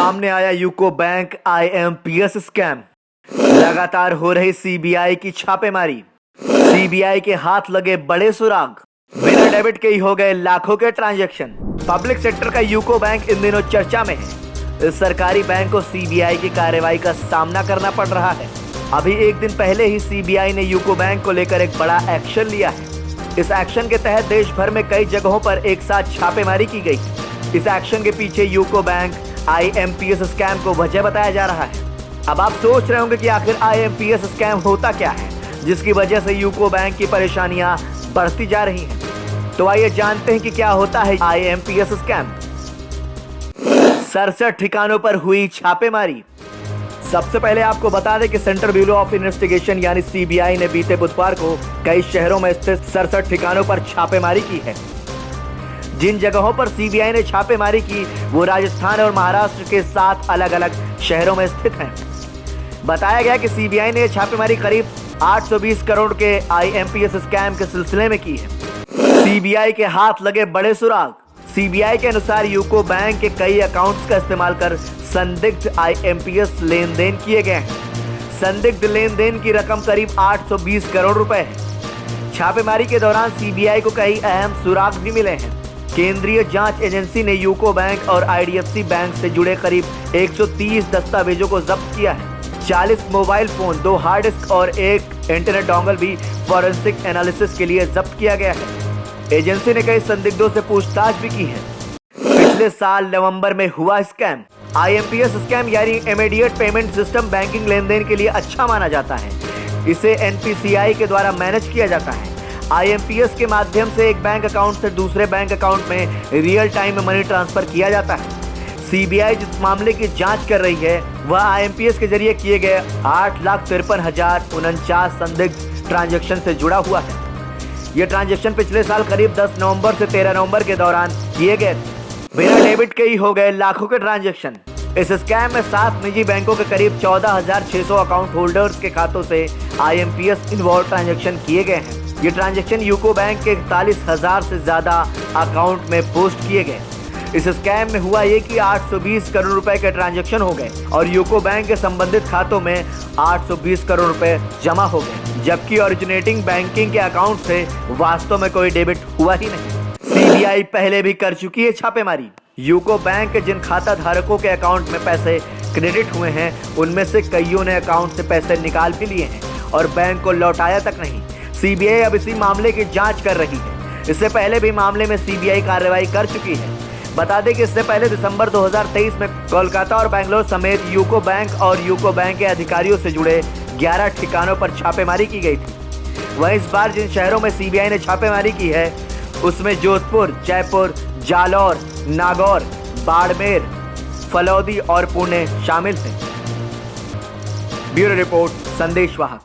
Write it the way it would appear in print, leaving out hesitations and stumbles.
सामने आया UCO bank IMPS scam. लगातार हो रही सीबीआई की छापेमारी। सीबीआई के हाथ लगे बड़े सुराग। बिना डेबिट के ही हो गए लाखों के ट्रांजैक्शन। पब्लिक सेक्टर का यूको बैंक इन दिनों चर्चा में है। इस सरकारी बैंक को सीबीआई की कार्रवाई का सामना करना पड़ रहा है। अभी एक दिन पहले ही सीबीआई ने यूको बैंक को लेकर एक बड़ा एक्शन लिया है। इस एक्शन के तहत देश भर में कई जगहों पर एक साथ छापेमारी की गई। इस एक्शन के पीछे यूको बैंक IMPS स्कैम को वजह बताया जा रहा है। अब आप सोच रहे होंगे कि आखिर IMPS स्कैम होता क्या है, जिसकी वजह से यूको बैंक की परेशानियां बढ़ती जा रही हैं। तो आइए जानते हैं कि क्या होता है IMPS स्कैम। 67 ठिकानों पर हुई छापेमारी। सबसे पहले आपको बता दें कि सेंट्रल ब्यूरो ऑफ इन्वेस्टिगेशन यानी सीबीआई ने बीते बुधवार को कई शहरों में स्थित 67 ठिकानों पर छापेमारी की है। जिन जगहों पर सीबीआई ने छापेमारी की वो राजस्थान और महाराष्ट्र के 7 अलग अलग शहरों में स्थित हैं। बताया गया कि सीबीआई ने छापेमारी करीब 820 करोड़ के IMPS स्कैम के सिलसिले में की है। सीबीआई के हाथ लगे बड़े सुराग। सीबीआई के अनुसार यूको बैंक के कई अकाउंट्स का इस्तेमाल कर संदिग्ध IMPS लेन देन किए गए हैं। संदिग्ध लेन देन की रकम करीब 820 करोड़ रुपए है। छापेमारी के दौरान सीबीआई को कई अहम सुराग भी मिले हैं। केंद्रीय जांच एजेंसी ने यूको बैंक और IDFC बैंक से जुड़े करीब 130 दस्तावेजों को जब्त किया है। 40 मोबाइल फोन, 2 हार्ड डिस्क और 1 इंटरनेट डोंगल भी फॉरेंसिक एनालिसिस के लिए जब्त किया गया है। एजेंसी ने कई संदिग्धों से पूछताछ भी की है। पिछले साल नवंबर में हुआ स्कैम। IMPS स्कैम यानी इमीडिएट पेमेंट सिस्टम बैंकिंग लेन देन के लिए अच्छा माना जाता है। इसे NPCI के द्वारा मैनेज किया जाता है। IMPS के माध्यम से एक बैंक अकाउंट से दूसरे बैंक अकाउंट में रियल टाइम में मनी ट्रांसफर किया जाता है। सीबीआई जिस मामले की जांच कर रही है वह IMPS के जरिए किए गए 8,53,049 संदिग्ध ट्रांजैक्शन से जुड़ा हुआ है। ये ट्रांजैक्शन पिछले साल करीब 10 नवंबर से 13 नवंबर के दौरान किए गए थे। बिना डेबिट के ही हो गए लाखों के ट्रांजैक्शन। इस स्कैम में 7 निजी बैंकों के करीब 14,600 अकाउंट होल्डर्स के खातों से IMPS इन्वॉल्व ट्रांजैक्शन किए गए हैं। ये ट्रांजैक्शन यूको बैंक के 41,000 से ज्यादा अकाउंट में पोस्ट किए गए। इस स्कैम में हुआ ये कि 820 करोड़ रुपए के ट्रांजैक्शन हो गए और यूको बैंक के संबंधित खातों में 820 करोड़ रुपए जमा हो गए, जबकि ओरिजिनेटिंग बैंकिंग के अकाउंट से वास्तव में कोई डेबिट हुआ ही नहीं। सीबीआई पहले भी कर चुकी है छापेमारी। यूको बैंक के जिन खाता धारकों के अकाउंट में पैसे क्रेडिट हुए हैं उनमें से कईयों ने अकाउंट से पैसे निकाल भी लिए हैं और बैंक को लौटाया तक नहीं। सीबीआई अब इसी मामले की जांच कर रही है। इससे पहले भी मामले में सीबीआई कार्रवाई कर चुकी है। बता दें कि इससे पहले दिसंबर 2023 में कोलकाता और बैंगलोर समेत यूको बैंक और यूको बैंक के अधिकारियों से जुड़े 11 ठिकानों पर छापेमारी की गई थी। वहीं इस बार जिन शहरों में सीबीआई ने छापेमारी की है उसमें जोधपुर, जयपुर, जालौर, नागौर, बाड़मेर, फलौदी और पुणे शामिल हैं। ब्यूरो रिपोर्ट, संदेश वाहक।